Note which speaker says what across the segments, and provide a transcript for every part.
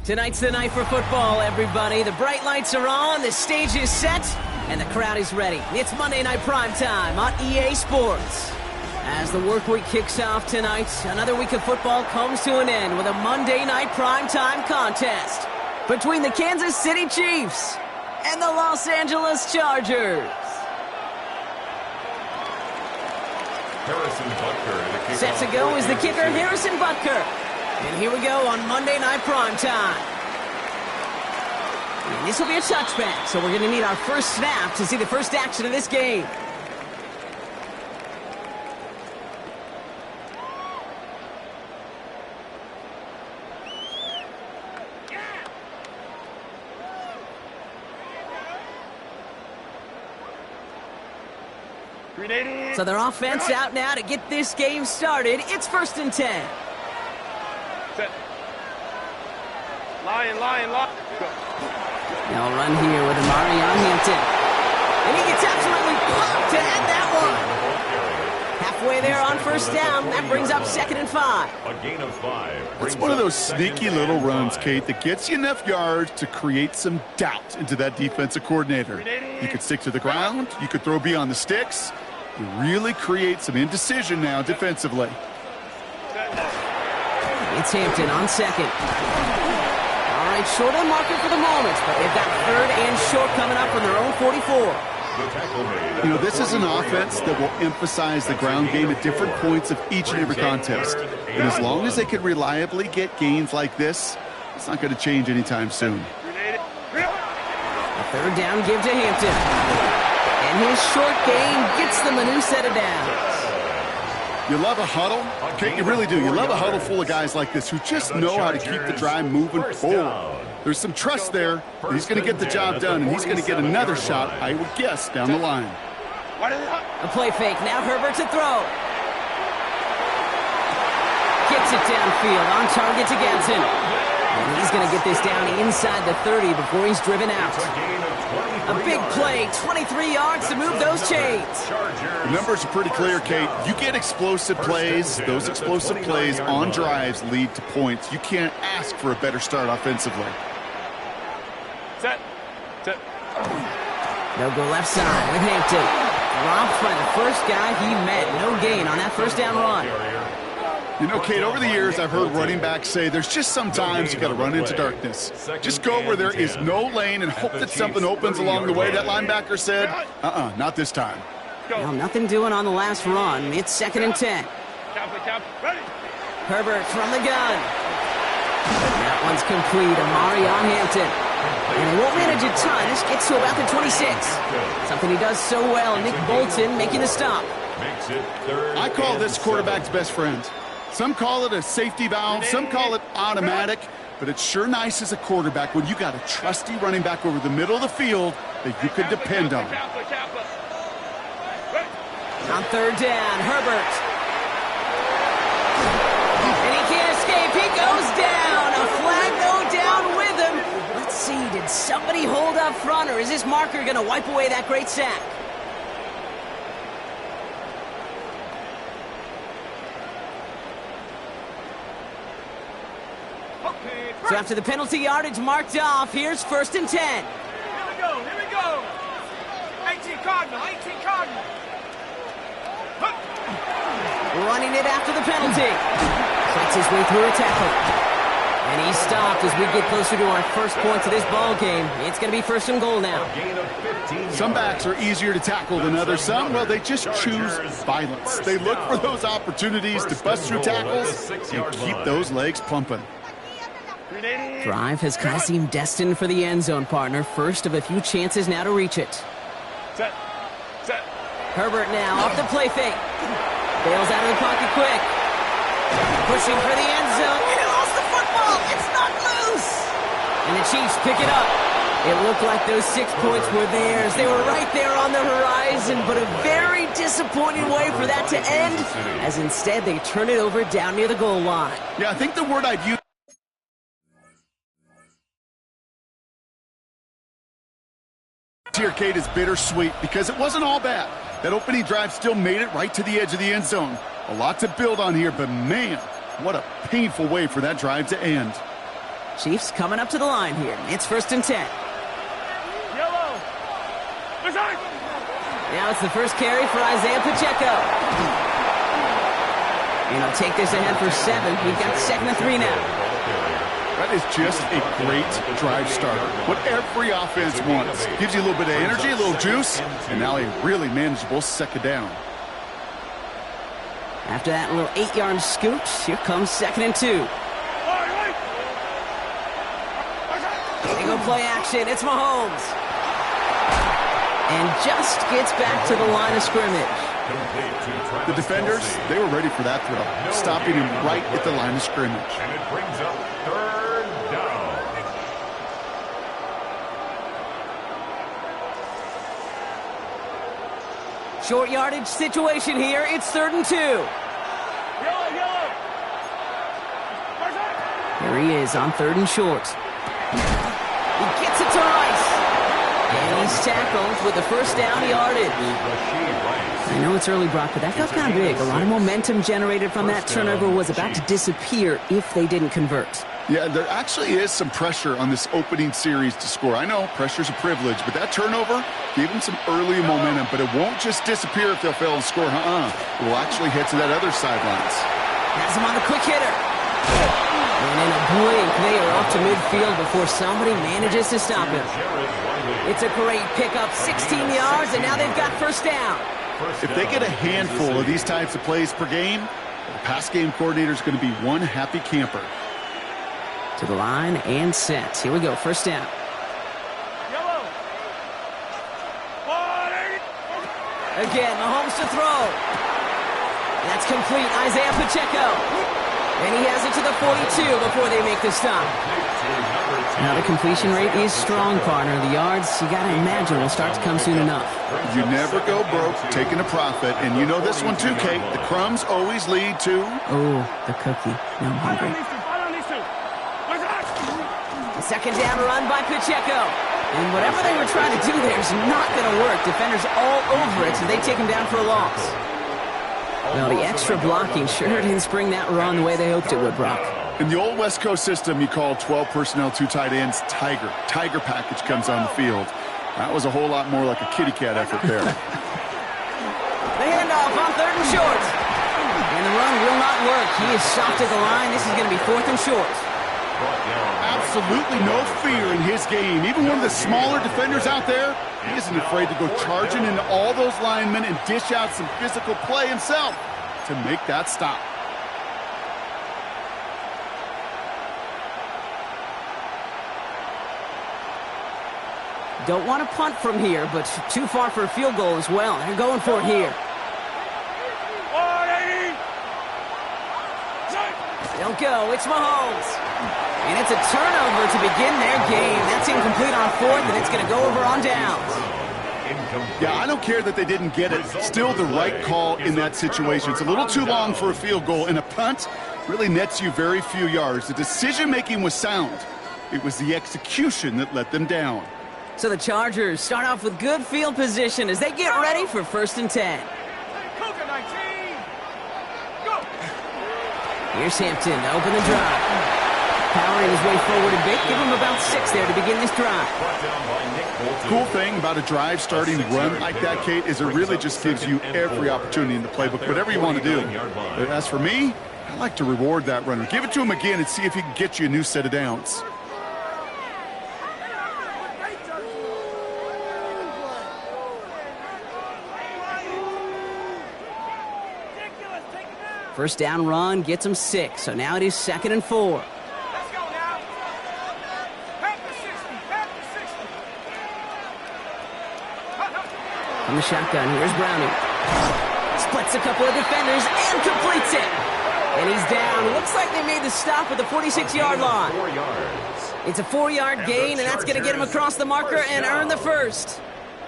Speaker 1: Tonight's the night for football, everybody. The bright lights are on, the stage is set, and the crowd is ready. It's Monday Night Primetime on EA Sports. As the work week kicks off tonight, another week of football comes to an end with a Monday Night Primetime contest between the Kansas City Chiefs and the Los Angeles Chargers. Set to go is the kicker, Harrison Butker. And here we go on Monday Night Primetime. And this will be a touchback, so we're going to need our first snap to see the first action of this game. So their offense out now to get this game started. It's 1st and 10.
Speaker 2: Set. Lion. Go.
Speaker 1: They'll run here with Amari Hampton. And he gets absolutely pumped to end that one. Halfway there on 1st down. That brings up 2nd and 5.
Speaker 3: A gain of 5.
Speaker 4: It's one of those sneaky little runs, Kate, that gets you enough yards to create some doubt into that defensive coordinator. You could stick to the ground. You could throw beyond the sticks. You really create some indecision now defensively.
Speaker 1: It's Hampton on 2nd. All right, short on marker for the moment, but they've got 3rd and short coming up from their own 44.
Speaker 4: You know, this is an offense that will emphasize the ground game at different points of each and every contest. And as long as they can reliably get gains like this, it's not going to change anytime soon.
Speaker 1: A 3rd down give to Hampton. And his short gain gets them a new set of downs.
Speaker 4: You love a huddle? Okay, you really do. You love a huddle full of guys like this who just know how to keep the drive moving forward. There's some trust there. He's going to get the job done, and he's going to get another shot, I would guess, down the line.
Speaker 1: A play fake. Now Herbert to throw. Gets it downfield. On target to Ganson. And he's going to get this down inside the 30 before he's driven out. A big play, 23 yards to move those chains.
Speaker 4: The numbers are pretty clear, Kate. You get explosive plays. Those explosive plays on drives lead to points. You can't ask for a better start offensively.
Speaker 2: Set.
Speaker 1: They'll go left side with Hampton. Dropped by the first guy he met. No gain on that 1st down run.
Speaker 4: You know, Kate, over the years, I've heard running backs say there's just sometimes you got to run into darkness. Just go where there is no lane and hope that something opens along the way. That linebacker said, not this time.
Speaker 1: Well, nothing doing on the last run. It's 2nd and 10. Herbert from the gun. That one's complete. Amari Hampton. And he won't manage a ton. This gets to about the 26. Something he does so well. Nick Bolton making the stop.
Speaker 4: I call this quarterback's best friend. Some call it a safety valve, some call it automatic, but it's sure nice as a quarterback when you got a trusty running back over the middle of the field that you can depend on.
Speaker 1: On 3rd down, Herbert. And he can't escape. He goes down. A flag go down with him. Let's see, did somebody hold up front, or is this marker going to wipe away that great sack? So after the penalty yardage marked off, here's 1st and 10.
Speaker 2: Here we go. 18 Cardinal.
Speaker 1: Running it after the penalty. Fights his way through a tackle. And he's stopped as we get closer to our first points of this ball game. It's going to be 1st and goal now.
Speaker 4: Some backs are easier to tackle than others. Some, well, they just choose violence. They look for those opportunities to bust through tackles and keep those legs pumping.
Speaker 1: Drive has kind of seemed destined for the end zone, partner. First of a few chances now to reach it.
Speaker 2: Set.
Speaker 1: Herbert now off the play fake. Bails out of the pocket quick. Pushing for the end zone. And he lost the football. It's not loose. And the Chiefs pick it up. It looked like those 6 points were theirs. They were right there on the horizon, but a very disappointing way for that to end, as instead they turn it over down near the goal line.
Speaker 4: Yeah, I think the word I'd use here, Kate, is bittersweet because it wasn't all bad. That opening drive still made it right to the edge of the end zone. A lot to build on here, but man, what a painful way for that drive to end.
Speaker 1: Chiefs coming up to the line here. It's 1st and 10.
Speaker 2: Yellow. Resign.
Speaker 1: Now it's the first carry for Isaiah Pacheco. And he'll take this ahead for 7. We've got 2nd and 3 now.
Speaker 4: That is just a great drive starter. What every offense wants. Gives you a little bit of energy, a little juice, and now a really manageable 2nd down.
Speaker 1: After that little 8-yard scoot, here comes 2nd and 2. They go play action. It's Mahomes. And just gets back to the line of scrimmage.
Speaker 4: The defenders, they were ready for that throw, stopping him right at the line of scrimmage.
Speaker 3: And it brings up 3rd down.
Speaker 1: Short yardage situation here. It's 3rd and 2.
Speaker 2: Yellow.
Speaker 1: Here he is on 3rd and short. He gets it to Rice. And he's tackled with the 1st down yardage. I know it's early, Brock, but that felt kind of big. A lot of momentum generated from that turnover was about to disappear if they didn't convert.
Speaker 4: Yeah, there actually is some pressure on this opening series to score. I know pressure's a privilege, but that turnover gave them some early momentum, but it won't just disappear if they'll fail to score. It will actually head to that other sidelines.
Speaker 1: Has him on the quick hitter. And in a blink, they are off to midfield before somebody manages to stop him. It's a great pickup, 16 yards, and now they've got 1st down.
Speaker 4: If they get a handful of these types of plays per game, the pass game coordinator is going to be one happy camper.
Speaker 1: To the line and set. Here we go, 1st down.
Speaker 2: Yellow.
Speaker 1: Again, Mahomes to throw. That's complete. Isaiah Pacheco. And he has it to the 42 before they make the stop. Now the completion rate is strong, partner. The yards, you got to imagine, will start to come soon enough.
Speaker 4: You never go broke taking a profit. And you know this one too, Kate. The crumbs always lead to...
Speaker 1: Oh, the cookie. Now I'm hungry. The 2nd down run by Pacheco. And whatever they were trying to do there is not going to work. Defenders all over it, so they take him down for a loss. Well, the extra blocking sure didn't spring that run the way they hoped it would, Brock.
Speaker 4: In the old West Coast system, you call 12 personnel, 2 tight ends, Tiger. Tiger package comes on the field. That was a whole lot more like a kitty cat effort there.
Speaker 1: The handoff on 3rd and short. And the run will not work. He is soft at the line. This is going to be 4th and short.
Speaker 4: Absolutely no fear in his game. Even one of the smaller defenders out there, he isn't afraid to go charging into all those linemen and dish out some physical play himself to make that stop.
Speaker 1: Don't want to punt from here, but too far for a field goal as well. They're going for it here. Don't go. It's Mahomes. And it's a turnover to begin their game. That's incomplete on 4th, and it's going to go over on downs.
Speaker 4: Yeah, I don't care that they didn't get it. Still the right call in that situation. It's a little too long for a field goal, and a punt really nets you very few yards. The decision-making was sound. It was the execution that let them down.
Speaker 1: So the Chargers start off with good field position as they get ready for 1st and 10.
Speaker 2: Coca 19. Go.
Speaker 1: Here's Hampton to open the drive. Powering his way forward a bit. Give him about 6 there to begin this drive.
Speaker 4: Cool thing about a drive starting run like that, Kate, is it really just gives you every opportunity in the playbook, whatever you want to do. But as for me, I like to reward that runner. Give it to him again and see if he can get you a new set of downs.
Speaker 1: First down run gets him 6, so now it is 2nd and 4.
Speaker 2: Let's go now. Back to 60. Back to 60.
Speaker 1: From the shotgun, here's Browning. Splits a couple of defenders and completes it. And he's down. Looks like they made the stop at the 46-yard line.
Speaker 3: 4 yards.
Speaker 1: It's a 4-yard gain, and that's going to get him across the marker and earn the first.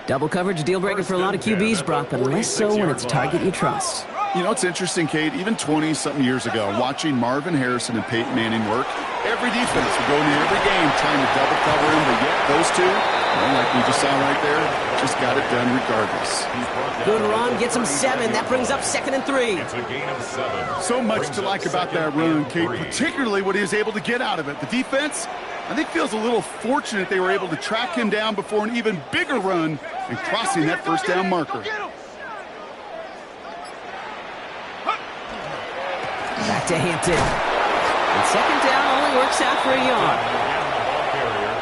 Speaker 1: Double coverage, deal breaker for a lot of QBs, Brock, but less so when it's a target you trust.
Speaker 4: You know, it's interesting, Kate, even 20-something years ago, watching Marvin Harrison and Peyton Manning work, every defense would go into every game trying to double cover him, but yet those two, Well, like we just saw right there, just got it done regardless.
Speaker 1: Good run, gets him 7. That brings up 2nd and 3.
Speaker 3: It's a gain of 7.
Speaker 4: So much to like about that run, Kate, particularly what he was able to get out of it. The defense, I think, feels a little fortunate they were able to track him down before an even bigger run and crossing that first down marker.
Speaker 1: Back to Hampton. And 2nd down only works out for a yard.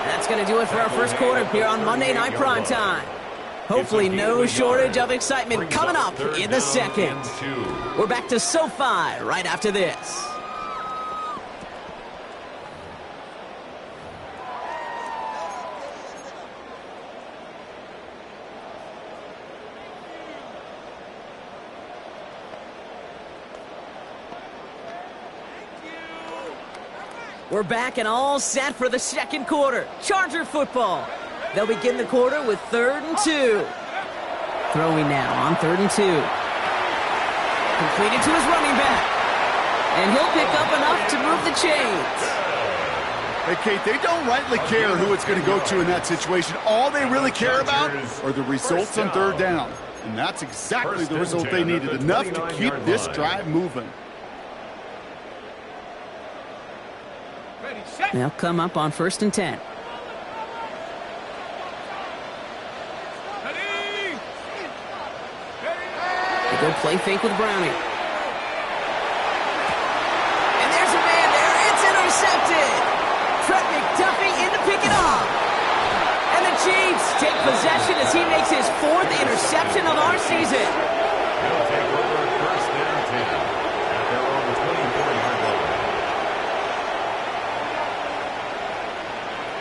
Speaker 1: That's going to do it for our first quarter here on Monday Night Primetime. Hopefully no shortage of excitement coming up in the second. We're back to SoFi right after this. We're back and all set for the second quarter. Charger football. They'll begin the quarter with 3rd and 2. Throwing now on 3rd and 2. Completed to his running back. And he'll pick up enough to move the chains.
Speaker 4: Hey, Kate, they don't rightly care who it's going to go to in that situation. All they really care about are the results on 3rd down. And that's exactly the result they needed. Enough to keep this drive moving.
Speaker 1: They'll come up on 1st and 10. They go play fake with Browning. And there's a man there. It's intercepted. Trent McDuffie in to pick it off. And the Chiefs take possession as he makes his 4th interception of our season.
Speaker 3: He'll take over 1st and 10 at their own 24-yard line.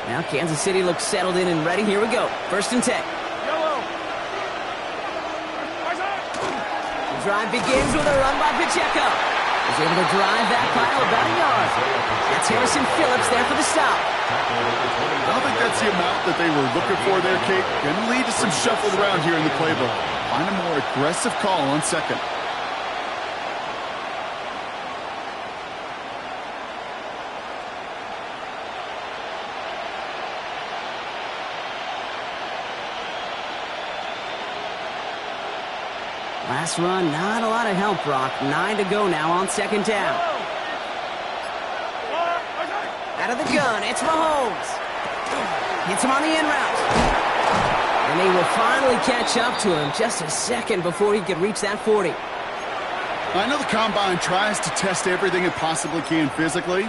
Speaker 1: Now Kansas City looks settled in and ready. Here we go. 1st and 10. The drive begins with a run by Pacheco. He's able to drive that pile about a yard. That's Harrison Phillips there for the stop.
Speaker 4: I don't think that's the amount that they were looking for there, Kate. Going to lead to some shuffle around here in the playbook. Find a more aggressive call on 2nd.
Speaker 1: Last run, not a lot of help, Brock. 9 to go now on 2nd down. Out of the gun, it's Mahomes. Hits him on the in route. And they will finally catch up to him just a second before he could reach that 40.
Speaker 4: I know the Combine tries to test everything it possibly can physically,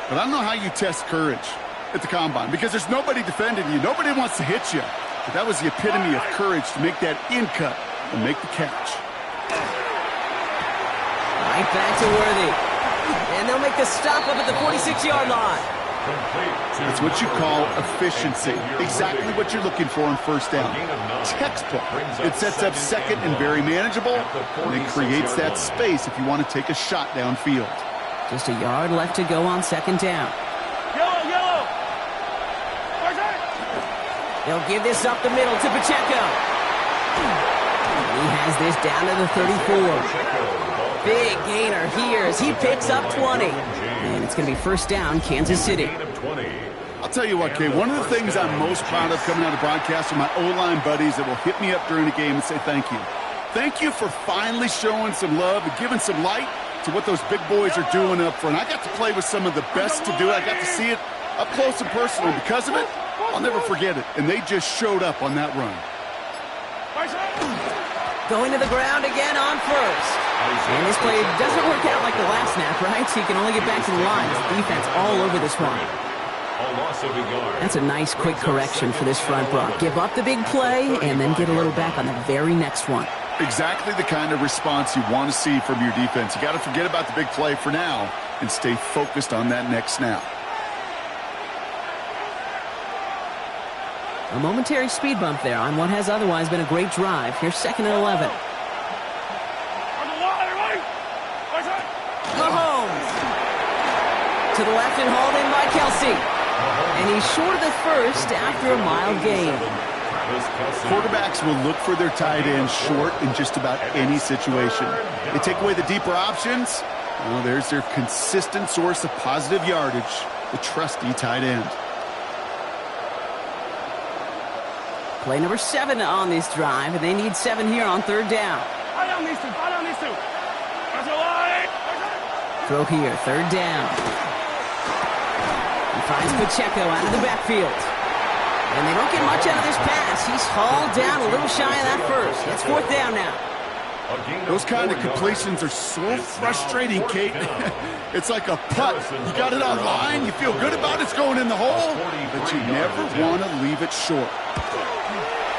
Speaker 4: but I don't know how you test courage at the Combine because there's nobody defending you. Nobody wants to hit you. But that was the epitome of courage to make that in cut and make the catch.
Speaker 1: Right back to Worthy. And they'll make the stop up at the 46-yard line.
Speaker 4: It's what you call efficiency. Exactly what you're looking for on 1st down. Textbook. It sets up 2nd and very manageable, and it creates that space if you want to take a shot downfield.
Speaker 1: Just a yard left to go on 2nd down.
Speaker 2: Yellow!
Speaker 1: They'll give this up the middle to Pacheco. He has this down to the 34. Big gainer here as he picks up 20. And it's going to be 1st down, Kansas City.
Speaker 4: I'll tell you what, Kay, one of the things I'm most proud of coming out of broadcast are my O-line buddies that will hit me up during the game and say thank you. Thank you for finally showing some love and giving some light to what those big boys are doing up front. I got to play with some of the best to do it. I got to see it up close and personal. Because of it, I'll never forget it. And they just showed up on that run.
Speaker 1: Going to the ground again on 1st. And this play doesn't work out like the last snap, right? So you can only get back to the line. The defense all over this one. That's a nice quick correction for this front, Brock. Give up the big play and then get a little back on the very next one.
Speaker 4: Exactly the kind of response you want to see from your defense. You got to forget about the big play for now and stay focused on that next snap.
Speaker 1: A momentary speed bump there on what has otherwise been a great drive. Here's 2nd and 11. Mahomes. To the left and hauled in by Kelsey. And he's short of the 1st after a mild gain.
Speaker 4: Quarterbacks will look for their tight ends short in just about any situation. They take away the deeper options. Well, there's their consistent source of positive yardage, the trusty tight end.
Speaker 1: Play number 7 on this drive, and they need 7 here on third down.
Speaker 2: Fall down these two. Fall down these two. That's a line.
Speaker 1: Throw here, third down. He finds Pacheco out of the backfield. And they don't get much out of this pass. He's hauled down a little shy of that first. It's fourth down now.
Speaker 4: Those kind of completions are so frustrating, Kate. It's like a putt. You got it on line, you feel good about it's going in the hole, but you never want to leave it short.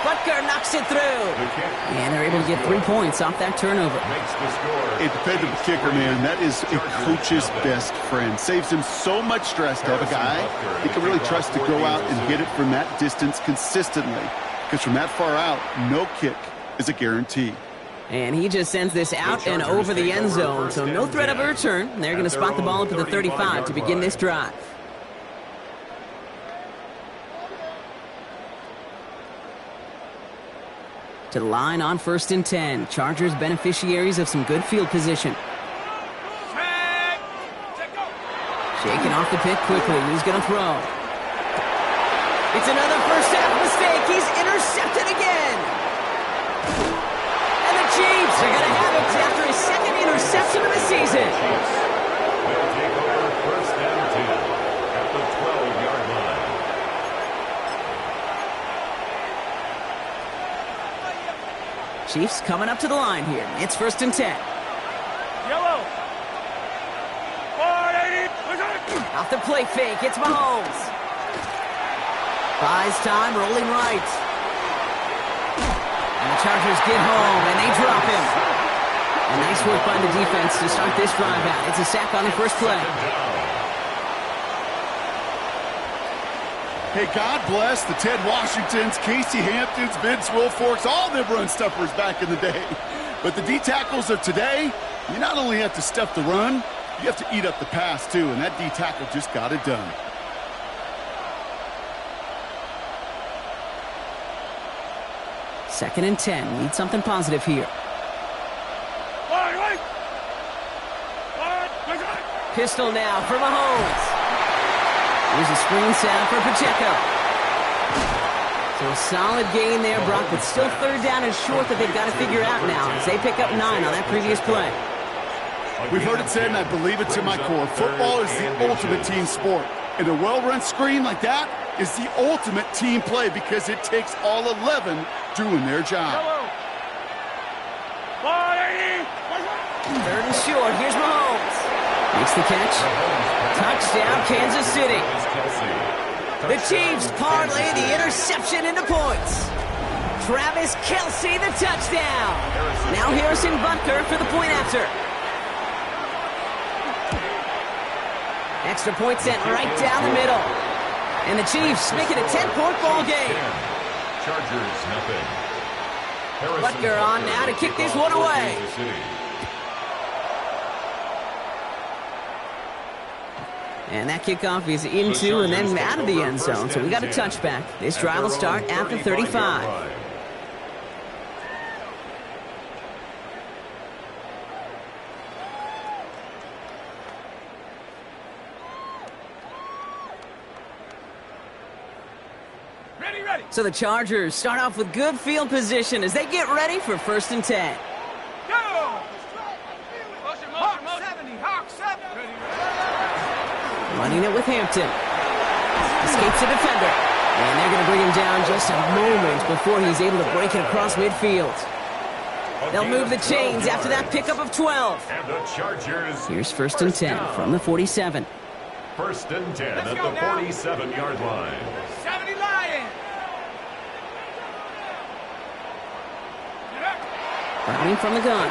Speaker 1: Butker knocks it through. And they're able to get 3 points off that turnover.
Speaker 4: A dependable kicker, man. That is a coach's best friend. Saves him so much stress to have a guy he can really trust to go out and hit it from that distance consistently. Because from that far out, no kick is a guarantee.
Speaker 1: And he just sends this out and over the end zone, so no threat of a return. They're going to spot the ball up at the 35 to begin this drive. To the line on 1st and 10. Chargers beneficiaries of some good field position. Shaking off the pick quickly. He's going to throw. It's another first half mistake. He's intercepted again. And the Chiefs are going to have it after his second interception of the season.
Speaker 3: They'll take over 1st and 10 at the 12-yard line.
Speaker 1: Chiefs coming up to the line here. It's 1st and 10.
Speaker 2: Yellow. 480.
Speaker 1: Off the play fake, it's Mahomes. Buys time, rolling right. And the Chargers get home, and they drop him. And nice work by the defense to start this drive out. It's a sack on the first play.
Speaker 4: Hey, God bless the Ted Washingtons, Casey Hamptons, Vince Wilforks, all them run stuffers back in the day. But the D-tackles of today, you not only have to stuff the run, you have to eat up the pass, too, and that D-tackle just got it done.
Speaker 1: Second and 10. Need something positive here. Pistol now for Mahomes. Here's a screen sound for Pacheco. So a solid gain there, Brock, but still third down and short that they've got to figure out now as they pick up 9 on that previous play.
Speaker 4: We've heard it said, and I believe it to my core, football is the ultimate team sport. And a well-run screen like that is the ultimate team play because it takes all 11 doing their job.
Speaker 1: Third and short. Here's Mahomes. Makes the catch. Touchdown, Kansas City. The Chiefs parlay the interception into points. Travis Kelce, the touchdown. Now Harrison Butker for the point after. Extra point sent right down the middle. And the Chiefs make it a 10-point ball game.
Speaker 3: Chargers, nothing.
Speaker 1: Butker on now to kick this one away. And that kickoff is into and then out of the end zone. So we got a touchback. This drive will start after 35. So the Chargers start off with good field position as they get ready for 1st and 10. Running it with Hampton. Escapes the defender. And they're going to bring him down just a moment before he's able to break it across midfield. They'll move the chains after that pickup of 12.
Speaker 3: And the Chargers.
Speaker 1: Here's 1st and 10 from the 47.
Speaker 3: 1st and 10 at the 47-yard line.
Speaker 2: 70 Lions.
Speaker 1: Browning from the gun.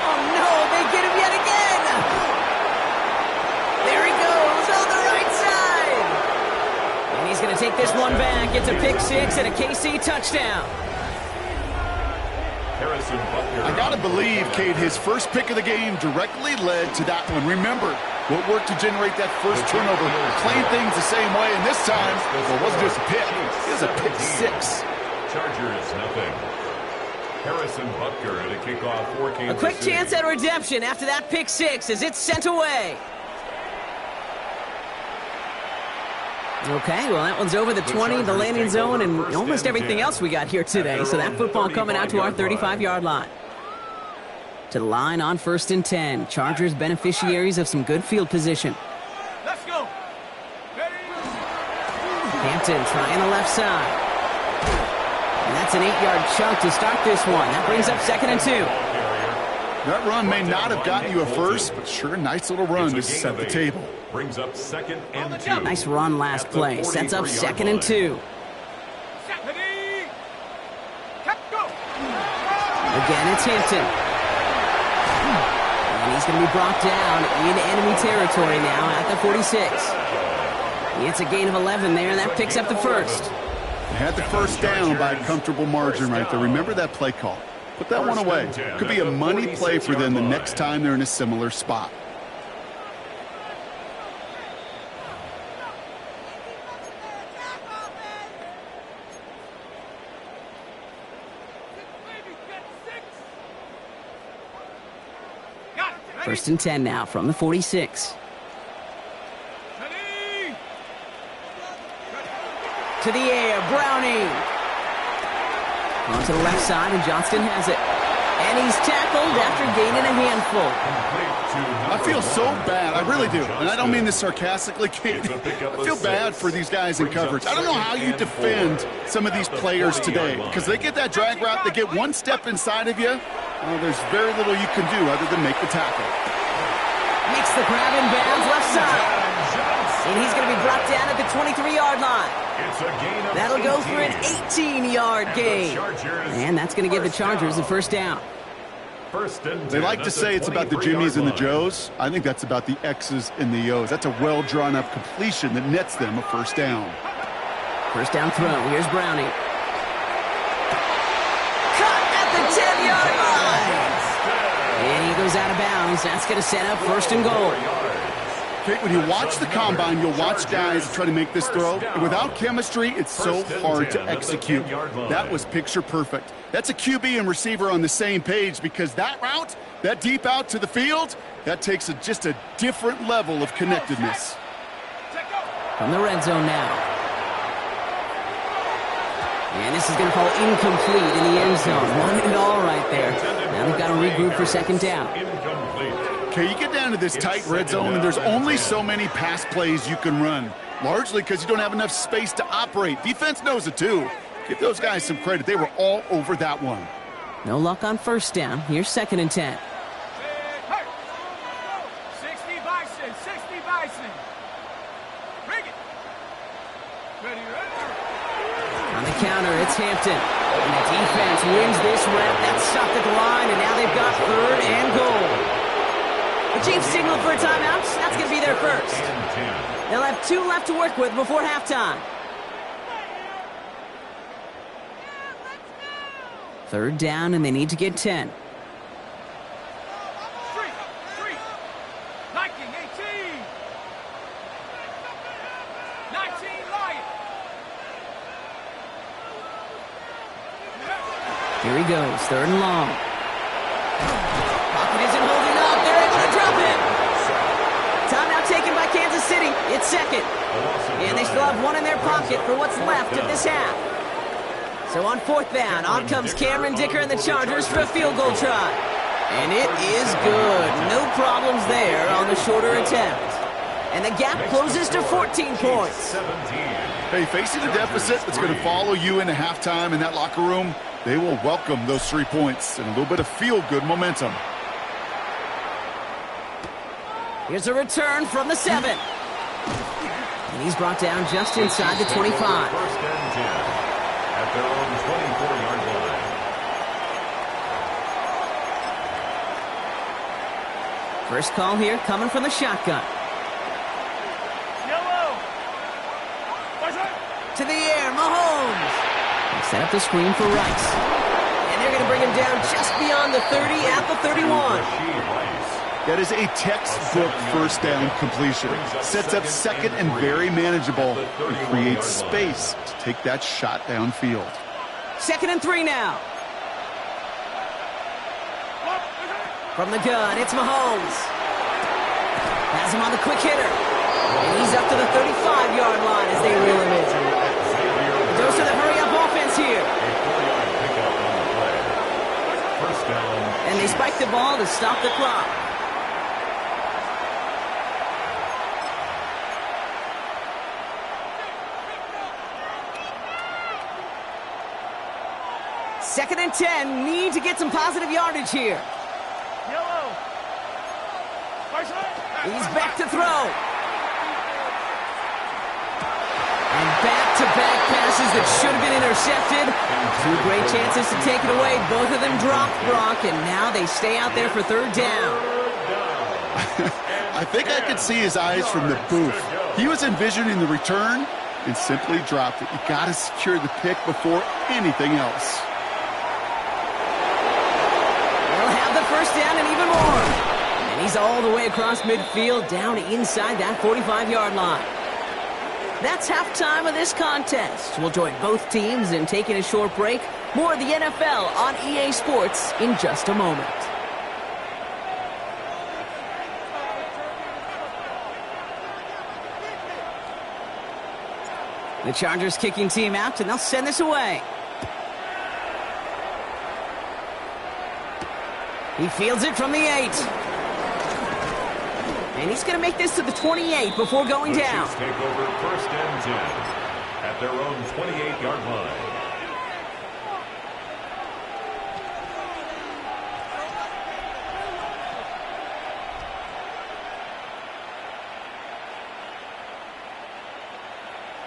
Speaker 1: Oh no, they get him yet again! There he goes on the right side! And he's going to take this one back. It's a pick six and a KC touchdown.
Speaker 4: I gotta believe, Kate, his first pick of the game directly led to that one. Remember, what worked to generate that first turnover, playing things the same way, and this time, well, it wasn't just a pick, it was a pick six.
Speaker 3: Chargers, nothing. Harrison Butker at a kickoff for Kansas City.
Speaker 1: A quick chance at redemption after that pick six as it's sent away. Okay, well, that one's over the 20, the landing zone, and almost everything else we got here today. So that football coming out to our 35-yard line. To the line on 1st and 10. Chargers beneficiaries of some good field position.
Speaker 2: Let's go.
Speaker 1: Hampton trying the left side. And that's an 8-yard chunk to start this one. That brings up 2nd and 2.
Speaker 4: That run may not have gotten you a first, but sure, a nice little run to set the table.
Speaker 3: Brings up 2nd and 2.
Speaker 1: Nice run last play. Sets up 2nd and 2. Again, it's Hampton. And he's going to be brought down in enemy territory now at the 46. It's a gain of 11 there, and that picks up the first.
Speaker 4: They had the first down by a comfortable margin right there. Remember that play call. Put that one away. Could be a money play for them the next time they're in a similar spot.
Speaker 1: First and 10 now from the 46. To the air, Browning. On to the left side, and Johnston has it. And he's tackled after gaining a handful.
Speaker 4: I feel so bad. I really do. And I don't mean this sarcastically, Katie. I feel bad for these guys in coverage. I don't know how you defend some of these players today. Because they get that drag route, they get one step inside of you. There's very little you can do other than make the tackle.
Speaker 1: Makes the grab in bounds left side. And he's going to be brought down at the 23-yard line. That'll go for an 18-yard gain. And that's going to give the Chargers a first down.
Speaker 4: They like to say it's about the Jimmies and the Joes. I think that's about the X's and the O's. That's a well-drawn-up completion that nets them a first down.
Speaker 1: First down throw. Here's Browning. Cut at the 10-yard line. And he goes out of bounds. That's going to set up 1st and goal.
Speaker 4: Okay, when you watch the combine, you'll watch guys try to make this throw. And without chemistry, it's so hard to execute. That was picture perfect. That's a QB and receiver on the same page because that route, that deep out to the field, that takes just a different level of connectedness.
Speaker 1: From the red zone now. And this is going to fall incomplete in the end zone. Won it all right there. Now they've got to regroup for 2nd down.
Speaker 4: Okay, you get down to this tight red zone, and there's only so many pass plays you can run, largely because you don't have enough space to operate. Defense knows it, too. Give those guys some credit. They were all over that one.
Speaker 1: No luck on first down. Here's 2nd and 10.
Speaker 2: 60 Bison, 60 Bison. Bring it. Ready.
Speaker 1: On the counter, it's Hampton. And the defense wins this rep. That's stopped at the line, and now they've got 3rd and goal. The Chiefs signaled for a timeout. That's going to be their first. They'll have 2 left to work with before halftime. 3rd down, and they need to get 10.
Speaker 2: Street. 19, 18. 19, Lion.
Speaker 1: Here he goes, 3rd and long. Pocket isn't holding up. They're able to drop it. Timeout taken by Kansas City. It's 2nd. And they still have 1 in their pocket for what's left of this half. So on 4th down, on comes Cameron Dicker and the Chargers for a field goal try. And it is good. No problems there on the shorter attempt. And the gap closes to 14 points.
Speaker 4: Hey, facing a deficit that's going to follow you into halftime in that locker room, they will welcome those 3 points and a little bit of feel-good momentum.
Speaker 1: Here's a return from the 7. And he's brought down just inside the 25.
Speaker 3: 1st and 10 at their own 24-yard line.
Speaker 1: First call here coming from the shotgun.
Speaker 2: Yellow.
Speaker 1: To the air, Mahomes. They set up the screen for Rice. And they're going to bring him down just beyond the 30 at the 31.
Speaker 4: That is a textbook first down completion. Sets up 2nd and very manageable and creates space to take that shot downfield.
Speaker 1: 2nd and 3 now. From the gun, it's Mahomes. Has him on the quick hitter. And he's up to the 35-yard line as they reel him in. Goes to the hurry-up offense here. And they spike the ball to stop the clock. Second and 10. Need to get some positive yardage here.
Speaker 2: Yellow.
Speaker 1: He's back to throw. And back-to-back passes that should have been intercepted. Two great chances to take it away. Both of them dropped, Brock, and now they stay out there for third down.
Speaker 4: I think I could see his eyes from the booth. He was envisioning the return and simply dropped it. You got to secure the pick before anything else.
Speaker 1: They'll have the first down and even more. And he's all the way across midfield, down inside that 45-yard line. That's halftime of this contest. We'll join both teams in taking a short break. More of the NFL on EA Sports in just a moment. The Chargers kicking team out, and they'll send this away. He fields it from the 8. And he's going to make this to the 28 before going down.
Speaker 3: Chiefs take over first and 10 at their own 28-yard line.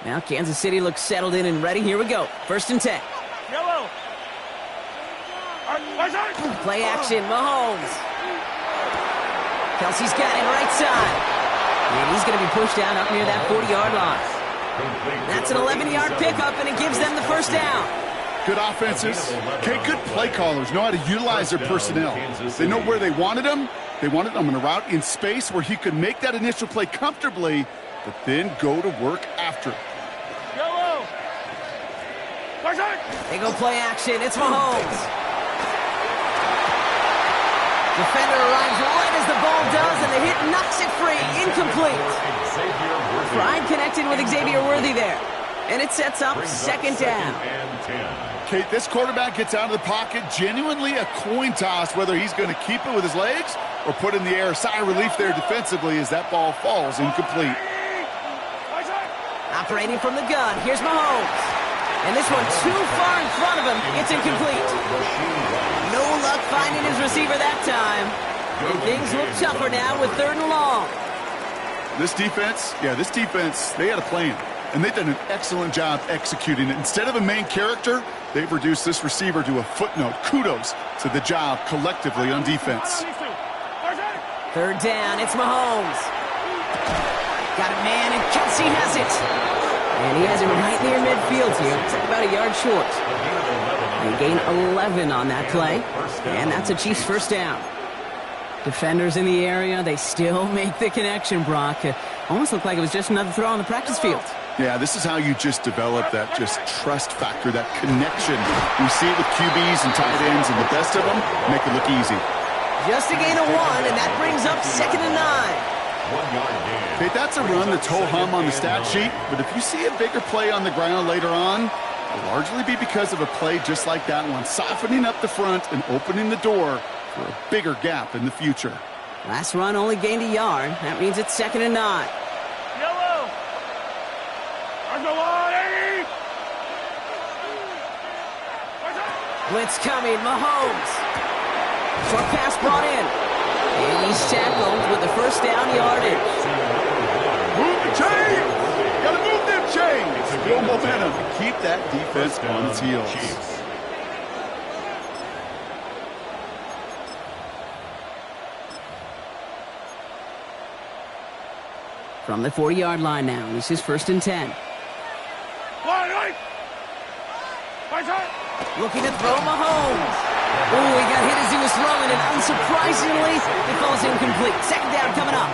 Speaker 1: Now Kansas City looks settled in and ready. Here we go. First and 10.
Speaker 2: Yellow.
Speaker 1: Play action, Mahomes. Kelsey's got it right side. And he's going to be pushed out up near that 40-yard line. That's an 11-yard pickup, and it gives them the first down.
Speaker 4: Good offenses. Okay, good play callers know how to utilize their personnel. They know where they wanted them. They wanted them on a route in space where he could make that initial play comfortably, but then go to work after.
Speaker 2: Yellow.
Speaker 1: They go play action. It's Mahomes. Defender arrives right as the ball does, and the hit knocks it free. Incomplete. Pride connected with Xavier Worthy there. And it sets up second down.
Speaker 4: Kate, this quarterback gets out of the pocket, genuinely a coin toss, whether he's going to keep it with his legs or put in the air. Sigh of relief there defensively as that ball falls incomplete.
Speaker 1: Operating from the gun, here's Mahomes. And this one too far in front of him. It's incomplete. No luck finding his receiver that time. And things look tougher now with third and long.
Speaker 4: This defense, they had a plan. And they've done an excellent job executing it. Instead of a main character, they've reduced this receiver to a footnote. Kudos to the job collectively on defense.
Speaker 1: Third down, it's Mahomes. Got it, man, and Kelsey has it. And he has it right near midfield here. It's about a yard short. They gain 11 on that play. And that's a Chiefs first down. Defenders in the area, they still make the connection, Brock. It almost looked like it was just another throw on the practice field.
Speaker 4: Yeah, this is how you just develop that just trust factor, that connection. We see it with QBs and tight ends, and the best of them make it look easy.
Speaker 1: Just a gain of 1, and that brings up second and 9.
Speaker 4: Okay, that's a run that's ho-hum on the stat sheet, but if you see a bigger play on the ground later on, it'll largely be because of a play just like that one, softening up the front and opening the door for a bigger gap in the future.
Speaker 1: Last run only gained a yard. That means it's second and 9.
Speaker 2: Yellow.
Speaker 1: Blitz coming, Mahomes. Short pass brought in. And he's tackled with the first down yardage.
Speaker 4: Move the chains! Gotta move them chains! Build momentum to keep that defense on its heels.
Speaker 1: From the 40-yard line now, this is first and 10. Looking to throw Mahomes. Oh, he got hit as he was throwing, and unsurprisingly, it falls incomplete. Second down coming up.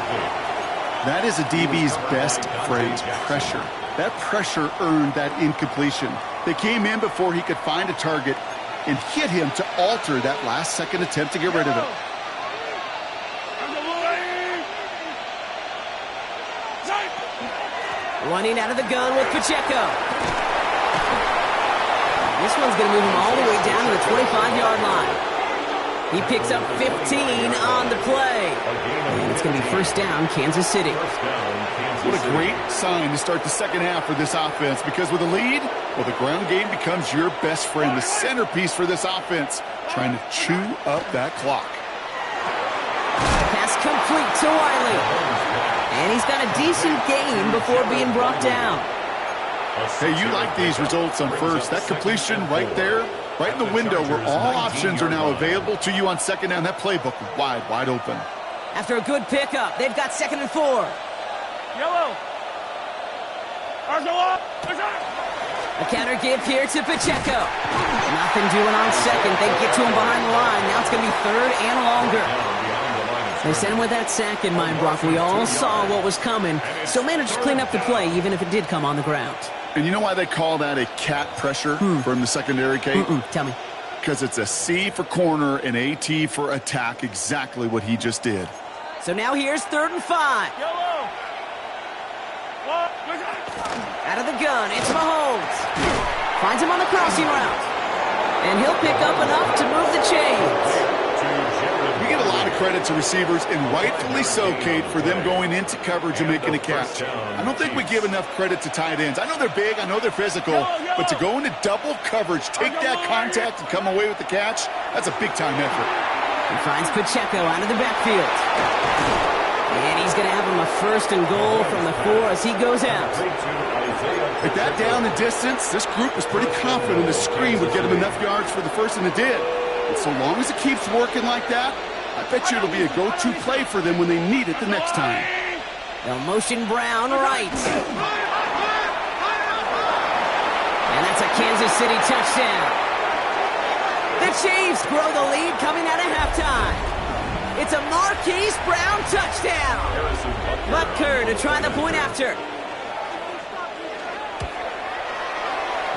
Speaker 4: That is a DB's best phrase, pressure. That pressure earned that incompletion. They came in before he could find a target and hit him to alter that last-second attempt to get rid of it.
Speaker 1: Running out of the gun with Pacheco. This one's going to move him all the way down to the 25-yard line. He picks up 15 on the play. And it's going to be first down, Kansas City.
Speaker 4: What a great sign to start the second half for this offense, because with a lead, well, the ground game becomes your best friend, the centerpiece for this offense, trying to chew up that clock.
Speaker 1: Pass complete to Wiley. And he's got a decent gain before being brought down.
Speaker 4: Hey, you like these results on first. That completion right there, right in the window where all options are now available to you on second down. That playbook wide open.
Speaker 1: After a good pickup, they've got 2nd and 4.
Speaker 2: Yellow.
Speaker 1: A counter give here to Pacheco. Nothing doing on second. They get to him behind the line. Now it's going to be 3rd and longer. They sent him with that sack in mind, Brock. We all saw what was coming, so managed to clean up the play, even if it did come on the ground.
Speaker 4: And you know why they call that a cat pressure from the secondary, Kate?
Speaker 1: Tell me.
Speaker 4: Because it's a C for corner and a T for attack, exactly what he just did.
Speaker 1: So now here's 3rd and 5.
Speaker 2: Yellow.
Speaker 1: Out of the gun, it's Mahomes. Finds him on the crossing route. And he'll pick up enough to move the chains.
Speaker 4: We give a lot of credit to receivers, and rightfully so, Kate, for them going into coverage and making a catch. I don't think we give enough credit to tight ends. I know they're big, I know they're physical, but to go into double coverage, take that contact, and come away with the catch, that's a big-time effort.
Speaker 1: He finds Pacheco out of the backfield. And he's going to have him a 1st and goal from the 4 as he goes out.
Speaker 4: At that down and distance, this group was pretty confident the screen would get him enough yards for the first, and it did. And so long as it keeps working like that, I bet you it'll be a go-to play for them when they need it the next time.
Speaker 1: They'll motion Brown right. And that's a Kansas City touchdown. The Chiefs grow the lead coming out of halftime. It's a Marquise Brown touchdown. Butker to try the point after.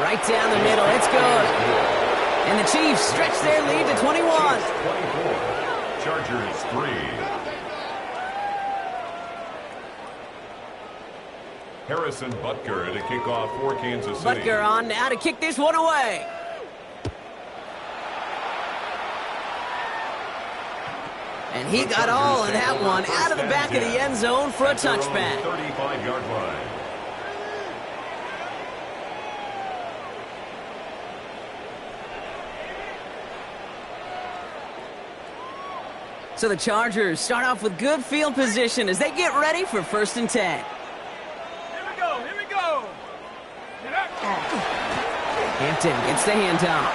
Speaker 1: Right down the middle, it's good. And the Chiefs stretch their lead to 21.
Speaker 3: 24. Chargers 3. Harrison Butker to kick off for Kansas City.
Speaker 1: Butker on now to kick this one away. And he got all of that one out of the back of the end zone for a touchback.
Speaker 3: 35-yard line.
Speaker 1: So the Chargers start off with good field position as they get ready for 1st and 10.
Speaker 2: Here we go. Get up.
Speaker 1: Hampton gets the handoff.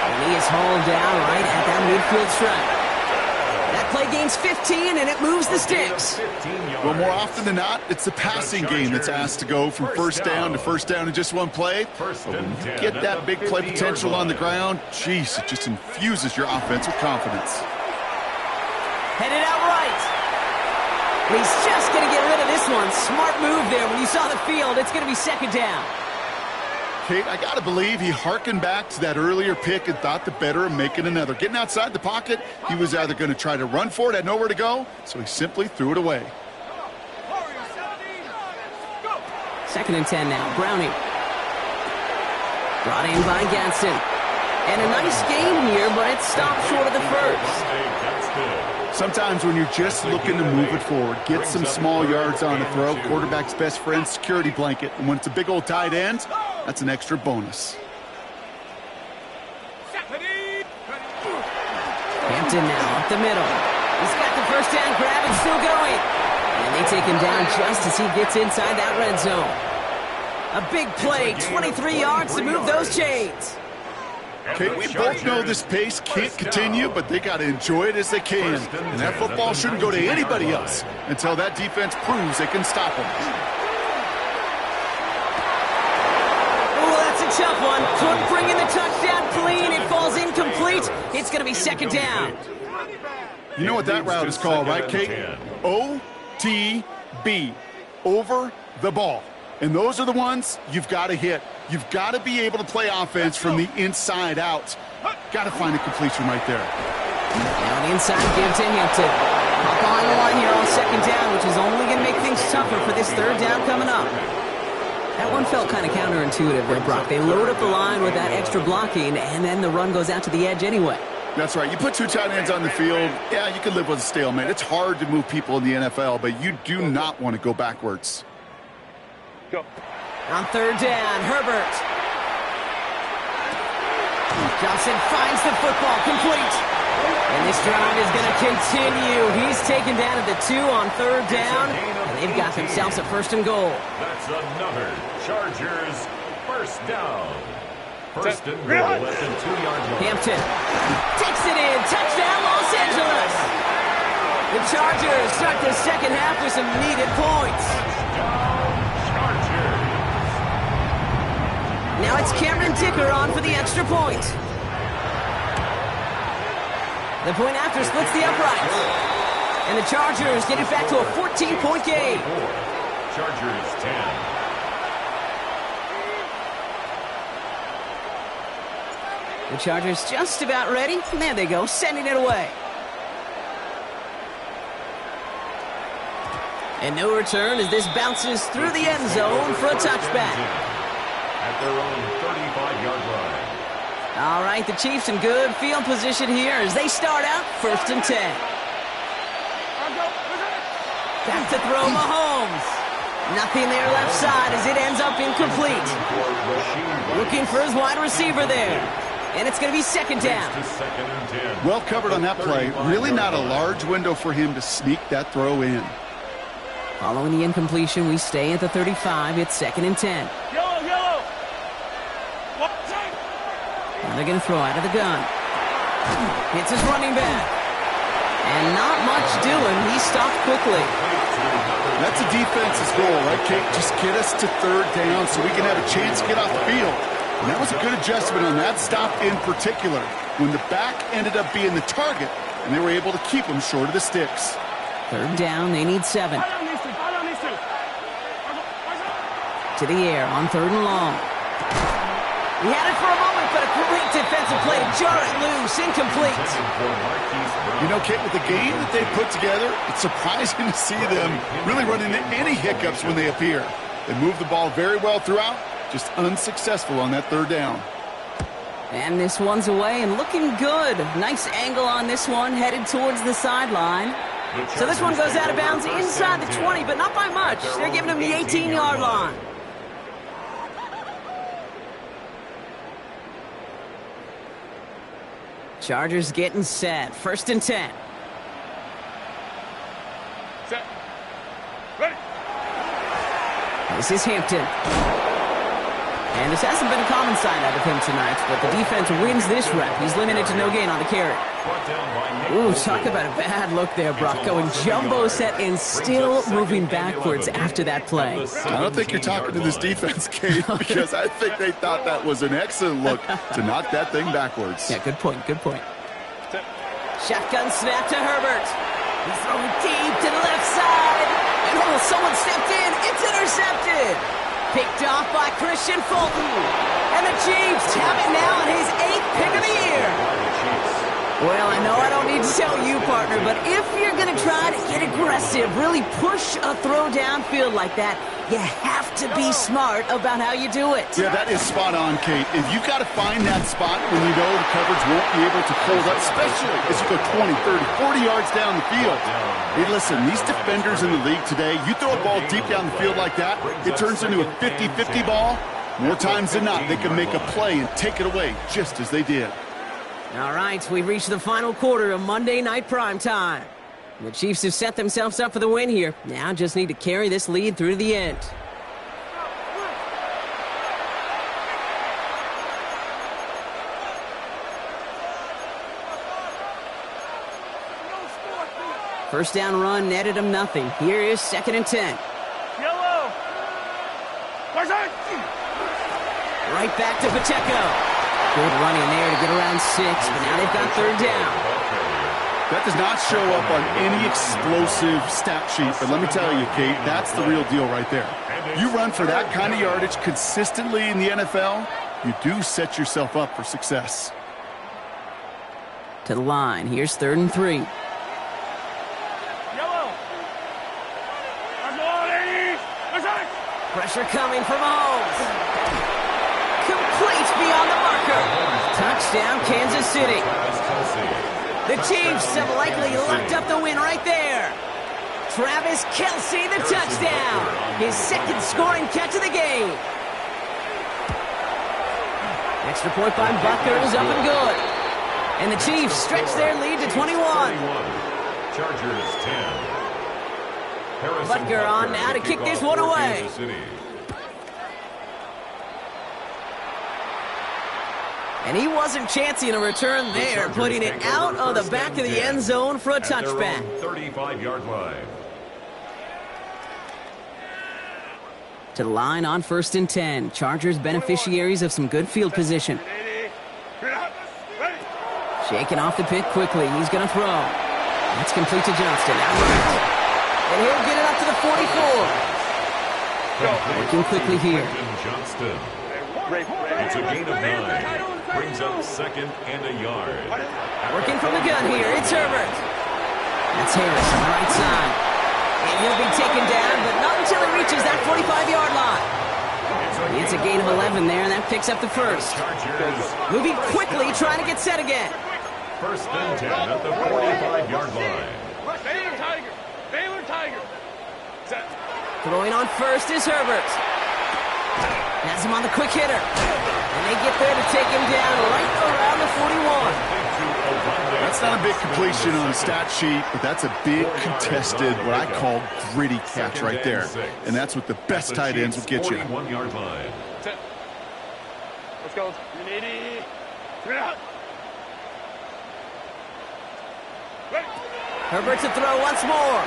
Speaker 1: And he is hauled down right at that midfield stripe. That play gains 15, and it moves the sticks.
Speaker 4: Well, more often than not, it's the passing game that's asked to go from first down to first down in just one play. But when you get that big play potential on the ground, geez, it just infuses your offense with confidence.
Speaker 1: Headed out right. He's just going to get rid of this one. Smart move there. When you saw the field, it's going to be 2nd down.
Speaker 4: Kate, I got to believe he hearkened back to that earlier pick and thought the better of making another. Getting outside the pocket, he was either going to try to run for it, had nowhere to go, so he simply threw it away.
Speaker 1: 2nd and 10 now. Browning. Brought in by Gadsden. And a nice game here, but it stopped short of the first.
Speaker 4: Sometimes when you're just looking to move it forward, get some small yards on a throw, quarterback's best friend, security blanket. And when it's a big old tight end, that's an extra bonus.
Speaker 1: Hampton now up the middle. He's got the first down grab and still going. And they take him down just as he gets inside that red zone. A big play, 23 yards to move those chains.
Speaker 4: Okay, we both know this pace can't continue, but they got to enjoy it as they can. And that football shouldn't go to anybody else until that defense proves they can stop them.
Speaker 1: Oh, that's a tough one. Couldn't bring in the touchdown clean. It falls incomplete. It's going to be 2nd down.
Speaker 4: You know what that route is called, right, Kate? OTB, over the ball. And those are the ones you've got to hit. You've got to be able to play offense from the inside out. Got to find a completion right there.
Speaker 1: Now the inside give to Hampton. Up behind the line here on second down, which is only going to make things tougher for this third down coming up. That one felt kind of counterintuitive there, Brock. They load up the line with that extra blocking, and then the run goes out to the edge anyway. That's right. You put two tight ends on the field, yeah, you can live with a stalemate. It's hard to move people in the NFL, but you do not want to go backwards.
Speaker 2: Go.
Speaker 1: On third down, Herbert. Johnson finds the football, complete. And this drive is going to continue. He's taken down at the 2 on third down, and they've got themselves a first and goal.
Speaker 3: That's another Chargers first down. First and goal at the 2-yard line.
Speaker 1: Hampton takes it in. Touchdown, Los Angeles. The Chargers start the second half with some needed points.
Speaker 3: Chargers.
Speaker 1: Now it's Cameron Dicker on for the extra point. The point after splits the uprights. And the Chargers get it back to a 14-point game.
Speaker 3: Chargers 10.
Speaker 1: The Chargers just about ready. And there they go, sending it away. And no return as this bounces through the end zone for a touchback.
Speaker 3: At their own 35-yard line.
Speaker 1: All right, the Chiefs in good field position here as they start out first and 10. Back to throw Mahomes. Nothing there left side as it ends up incomplete. Looking for his wide receiver there. And it's going to be second down.
Speaker 4: Well covered on that play. Really not a large window for him to sneak that throw in.
Speaker 1: Following the incompletion, we stay at the 35. It's second and 10.
Speaker 2: Yellow.
Speaker 1: Now they're going to throw out of the gun. Hits his running back. And not much doing. He stopped quickly.
Speaker 4: That's a defense's goal, right, Kate? Just get us to third down so we can have a chance to get off the field. And that was a good adjustment on that stop in particular, when the back ended up being the target, and they were able to keep him short of the sticks.
Speaker 1: Third down, they need 7. To the air on third and long. He had it for a moment, but a great defensive play to jar it loose, incomplete.
Speaker 4: You know, Kate, with the game that they put together, it's surprising to see them really run into any hiccups when they appear. They move the ball very well throughout. Just unsuccessful on that third down.
Speaker 1: And this one's away and looking good. Nice angle on this one, headed towards the sideline. So this one goes out of bounds inside the 20, but not by much. They're giving him the 18-yard line. Chargers getting set. First and 10.
Speaker 2: Set. Ready.
Speaker 1: This is Hampton. And this hasn't been a common sight out of him tonight, but the defense wins this rep. He's limited to no gain on the carry. Ooh, talk about a bad look there, Brock. Going jumbo set and still moving backwards after that play.
Speaker 4: I don't think you're talking to this defense, Kate, because I think they thought that was an excellent look to knock that thing backwards.
Speaker 1: Yeah, good point, good point. Shotgun snap to Herbert. He's throwing deep to the left side. And oh, someone stepped in. It's intercepted. Picked off by Christian Fulton. And the Chiefs have it now on his 8th pick of the year. Well, I know I don't need to tell you, partner, but if you're going to try to get aggressive, really push a throw downfield like that, you have to be smart about how you do it.
Speaker 4: Yeah, that is spot on, Kate. If you've got to find that spot when you know the coverage won't be able to hold up, especially as you go 20, 30, 40 yards down the field. Hey, listen, these defenders in the league today, you throw a ball deep down the field like that, it turns into a 50-50 ball. More times than not, they can make a play and take it away, just as they did.
Speaker 1: All right, we've reached the final quarter of Monday Night Primetime. The Chiefs have set themselves up for the win here. Now just need to carry this lead through to the end. First down run netted him nothing. Here is second and 10.
Speaker 2: Yellow.
Speaker 1: Right back to Pacheco. Good running there to get around 6, but now they've got third down.
Speaker 4: That does not show up on any explosive stat sheet, but let me tell you, Kate, that's the real deal right there. You run for that kind of yardage consistently in the NFL, you do set yourself up for success.
Speaker 1: To the line. Here's third and 3. Pressure coming from Mahomes. Complete beyond the marker. Touchdown, Kansas City. The Chiefs have likely locked up the win right there. Travis Kelce, the touchdown. His second scoring catch of the game. Extra point by Butker is up and good. And the Chiefs stretch their lead to 21.
Speaker 3: Chargers 10.
Speaker 1: Butker on now to kick this one away. And he wasn't chancing a return there, putting it out of the back of the end zone for a touchback.
Speaker 3: 35-yard line.
Speaker 1: To the line on 1st and 10. Chargers beneficiaries of some good field position. Shaking off the pick quickly. He's going to throw. That's complete to Johnston. Outright. And he'll get it up to the 44. Working quickly here.
Speaker 3: Johnston. It's a gain of 9. Brings up 2nd and a yard.
Speaker 1: Working from the gun here. It's Herbert. That's Harris on the right side. And he'll be taken down, but not until he reaches that 45-yard line. It's a gain of 11 there, and that picks up the first. Moving quickly, trying to get set again.
Speaker 3: 1st and 10 at the 45-yard line.
Speaker 2: Baylor Tiger.
Speaker 1: Throwing on first is Herbert. Has him on the quick hitter. And they get there to take him down right around the 41.
Speaker 4: That's not a big completion on the stat sheet, but that's a big contested, what I call gritty catch right there. And that's what the best tight ends will get you.
Speaker 3: 41-yard line.
Speaker 2: Let's go. 180.
Speaker 1: Herbert to throw once more.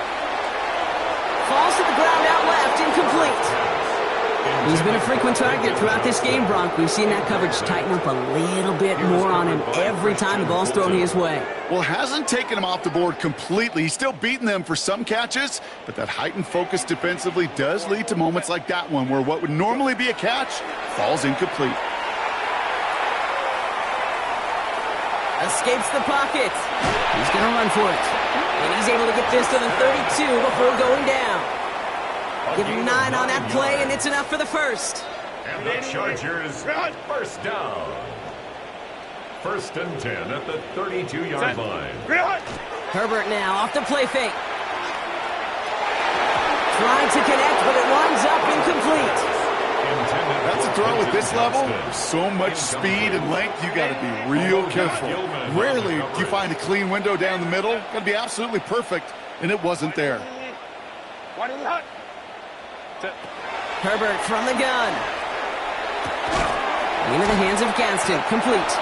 Speaker 1: Falls to the ground out left, incomplete. He's been a frequent target throughout this game, Bronk. We've seen that coverage tighten up a little bit more on him every time the ball's thrown his way.
Speaker 4: Well, hasn't taken him off the board completely. He's still beating them for some catches, but that heightened focus defensively does lead to moments like that one where what would normally be a catch falls incomplete.
Speaker 1: Escapes the pocket. He's going to run for it. And he's able to get this to the 32 before going down. Give him 9 on that play, and it's enough for the first.
Speaker 3: And the Chargers, first down. 1st and 10 at the 32-yard line.
Speaker 1: Herbert now off the play fake. Trying to connect, but it winds up incomplete.
Speaker 4: That's a throw at this level. There's so much speed and length, you got to be real careful. Rarely do you find a clean window down the middle. Got to be absolutely perfect, and it wasn't there.
Speaker 1: Herbert from the gun. Into the hands of Gadsden, complete.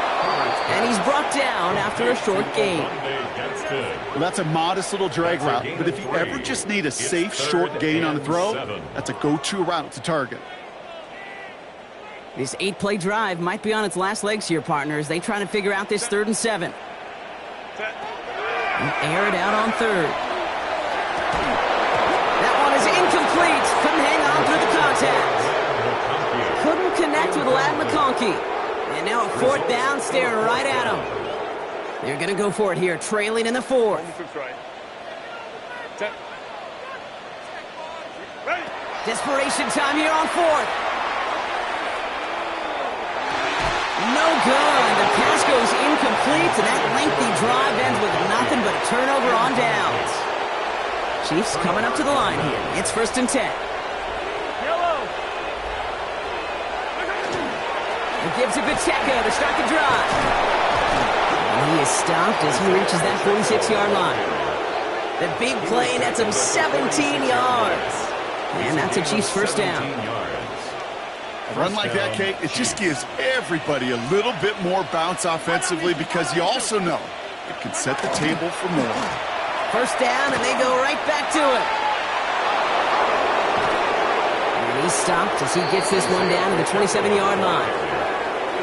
Speaker 1: And he's brought down after a short gain.
Speaker 4: Well, that's a modest little drag route, but if you ever just need a safe short gain on the throw, that's a go-to route to target.
Speaker 1: This 8-play drive might be on its last legs here, partners. They try to figure out this 3rd and 7. And air it out on 3rd. That one is incomplete. Couldn't hang on through the contact. Couldn't connect with Ladd McConkey. And now a 4th down, staring right at him. They're going to go for it here, trailing in the 4th. Desperation time here on 4th. No good. The pass goes incomplete, and that lengthy drive ends with nothing but a turnover on downs. Chiefs coming up to the line here. It's 1st and 10. It gives it Pacheco to start the drive. And he is stopped as he reaches that 46-yard line. The big play nets him 17 yards. And that's a Chiefs first down.
Speaker 4: A run like that, Kate, it just gives everybody a little bit more bounce offensively because you also know it can set the table for more.
Speaker 1: First down, and they go right back to it. And he's stopped as he gets this one down to the 27-yard line.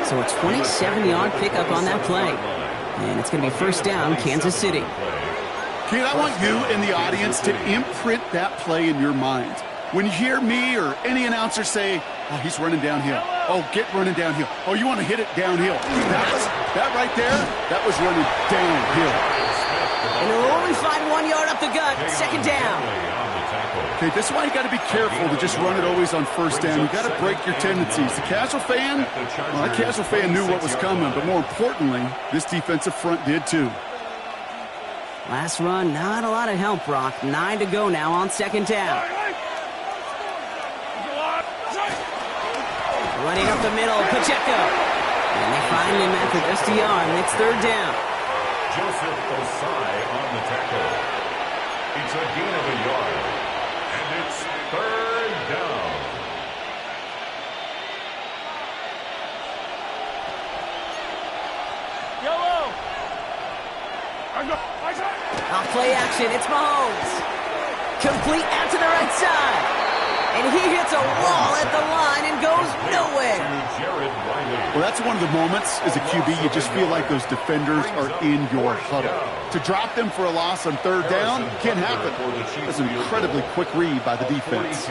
Speaker 1: So a 27-yard pickup on that play. And it's going to be first down, Kansas City.
Speaker 4: Kate, I want you and the audience to imprint that play in your mind. When you hear me or any announcer say, oh, he's running downhill. Oh, get running downhill. Oh, you want to hit it downhill. That right there, that was running downhill.
Speaker 1: And they'll only find 1 yard up the gut. Second down.
Speaker 4: Okay, this is why you got to be careful to just run it always on first down. You got to break your tendencies. The casual fan, well, that casual fan knew what was coming, but more importantly, this defensive front did too.
Speaker 1: Last run, not a lot of help, Brock. 9 to go now on second down. Running up the middle, Pacheco. And they find him at the SDR, and it's third down.
Speaker 3: Joseph Osai on the tackle. It's a gain of a yard. And it's third down.
Speaker 2: Yellow.
Speaker 1: Off play action, it's Mahomes. Complete out to the right side. And he hits a wall at the line and goes nowhere.
Speaker 4: Well, that's one of the moments as a QB you just feel like those defenders are in your huddle. To drop them for a loss on third down can't happen. That's an incredibly quick read by the defense.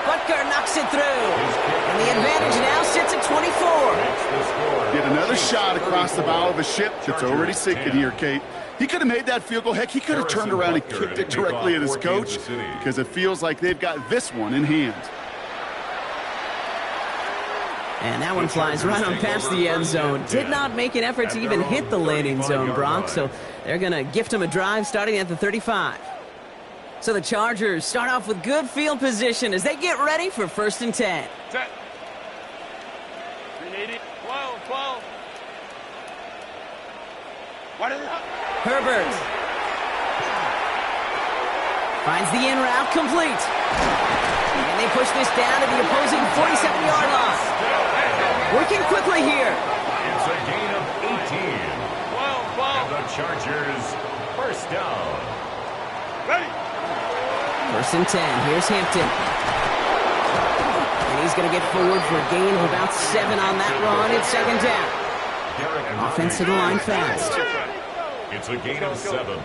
Speaker 1: Butker knocks it through. And the advantage now sits at 24.
Speaker 4: Get another shot across the bow of a ship that's already sinking here, Kate. He could have made that field goal. Heck, he could have turned around and kicked it directly at his coach because it feels like they've got this one in hand.
Speaker 1: And that one flies right on past the end zone. Did not make an effort to even hit the landing zone, Brock. So they're going to gift him a drive starting at the 35. So the Chargers start off with good field position as they get ready for 1st and 10.
Speaker 2: 10. 12, 12. What is it?
Speaker 1: Herbert finds the in route complete. And they push this down to the opposing 47-yard line. Working quickly here.
Speaker 3: It's a gain of 18.
Speaker 2: 12, 12.
Speaker 3: And the Chargers first down.
Speaker 2: Ready.
Speaker 1: 1st and 10. Here's Hampton. And he's going to get forward for a gain of about 7 on that run. It's second down. Offense to the line fast.
Speaker 3: It's a gain of 7.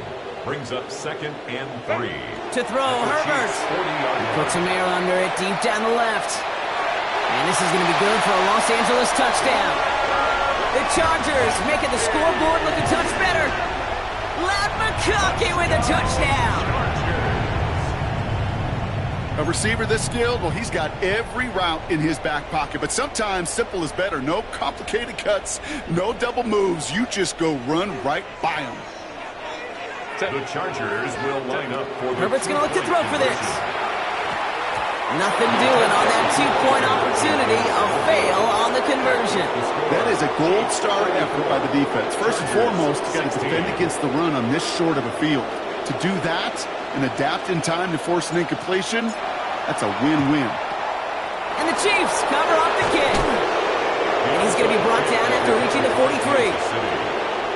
Speaker 3: Brings up 2nd and 3.
Speaker 1: To throw, Herbert. Puts him air under it, deep down the left. And this is going to be good for a Los Angeles touchdown. The Chargers making the scoreboard look a touch better. Ladd McConkey with a touchdown.
Speaker 4: A receiver this skilled, well, he's got every route in his back pocket. But sometimes simple is better. No complicated cuts, no double moves. You just go run right by him.
Speaker 3: The Chargers will line up for the
Speaker 1: Herbert's going to look to throw for this. Nothing doing on that 2-point opportunity. A fail on the conversion.
Speaker 4: That is a gold star effort by the defense. First and foremost, you got to defend against the run on this short of a field. To do that and adapt in time to force an incompletion, that's a win-win.
Speaker 1: And the Chiefs cover up the kick. And he's going to be brought down after reaching the 43.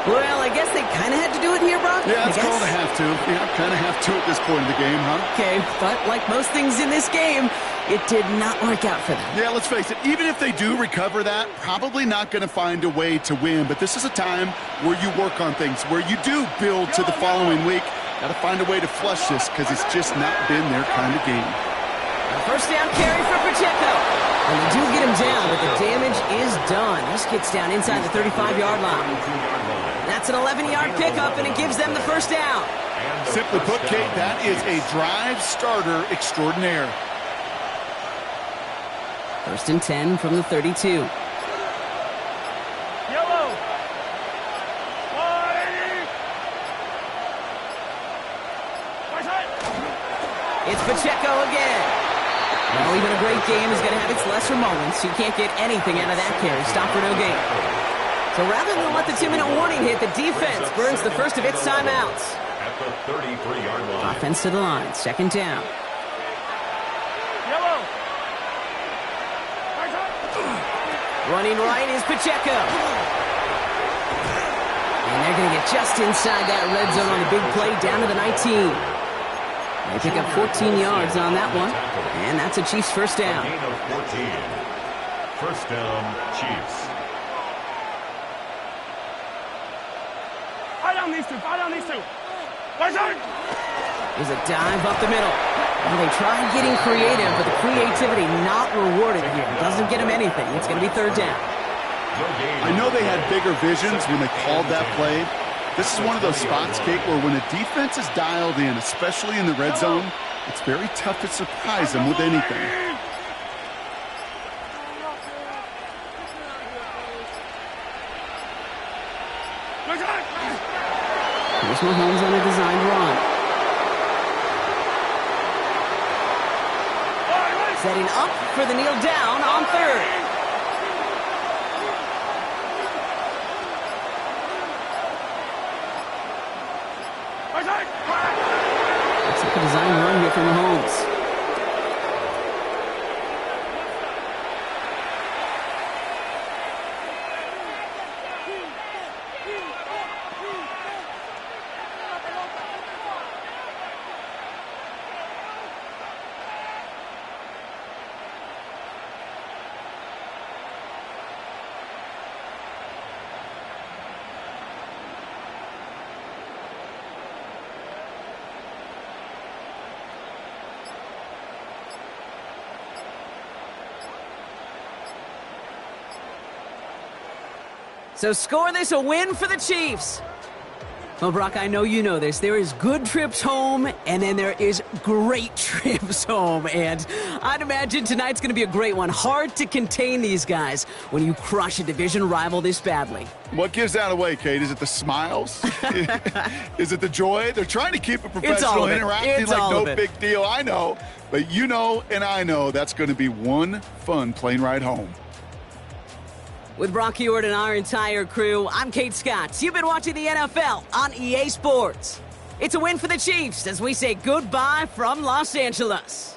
Speaker 1: Well, I guess they kind of had to do it here, Brock.
Speaker 4: Yeah, it's called a have to. Yeah, kind of have to at this point in the game, huh?
Speaker 1: Okay, but like most things in this game, it did not work out for them.
Speaker 4: Yeah, let's face it, even if they do recover that, probably not going to find a way to win. But this is a time where you work on things, where you do build to the following week. Got to find a way to flush this because it's just not been their kind of game.
Speaker 1: A first down carry for Pacheco. And they do get him down, but the damage is done. This gets down inside the 35-yard line. That's an 11-yard pickup, and it gives them the first down.
Speaker 4: Simply put, Kate, that is a drive starter extraordinaire.
Speaker 1: 1st and 10 from the 32.
Speaker 2: Yellow.
Speaker 1: It's Pacheco again. Well, even a great game is going to have its lesser moments. You can't get anything out of that carry. Stop for no gain. So rather than let the 2-minute warning hit, the defense burns the first of its timeouts.
Speaker 3: At the 33-yard line.
Speaker 1: Offense to the line. Second down.
Speaker 2: Yellow.
Speaker 1: Running right is Pacheco. And they're going to get just inside that red zone on the big play down to the 19. They pick up 14 yards on that one. And that's a Chiefs first down.
Speaker 3: A gain of 14. First down, Chiefs.
Speaker 2: Fight on these two.
Speaker 1: There's a dive up the middle. And they try getting creative, but the creativity not rewarded here. Doesn't get them anything. It's going to be third down.
Speaker 4: I know they had bigger visions when they called that play, This is one of those spots, Kate, where when a defense is dialed in, especially in the red zone, it's very tough to surprise them with anything.
Speaker 1: Here's Mahomes on a designed run. Setting up for the kneel down on third. Looks like a design run here for Mahomes. So score this a win for the Chiefs. Well, Brock, I know you know this. There is good trips home, and then there is great trips home. And I'd imagine tonight's going to be a great one. Hard to contain these guys when you crush a division rival this badly.
Speaker 4: What gives that away, Kate? Is it the smiles? Is it the joy? They're trying to keep it professional, interacting like no big deal. I know. But you know and I know that's going to be one fun plane ride home.
Speaker 1: With Brock Heward and our entire crew, I'm Kate Scott. You've been watching the NFL on EA Sports. It's a win for the Chiefs as we say goodbye from Los Angeles.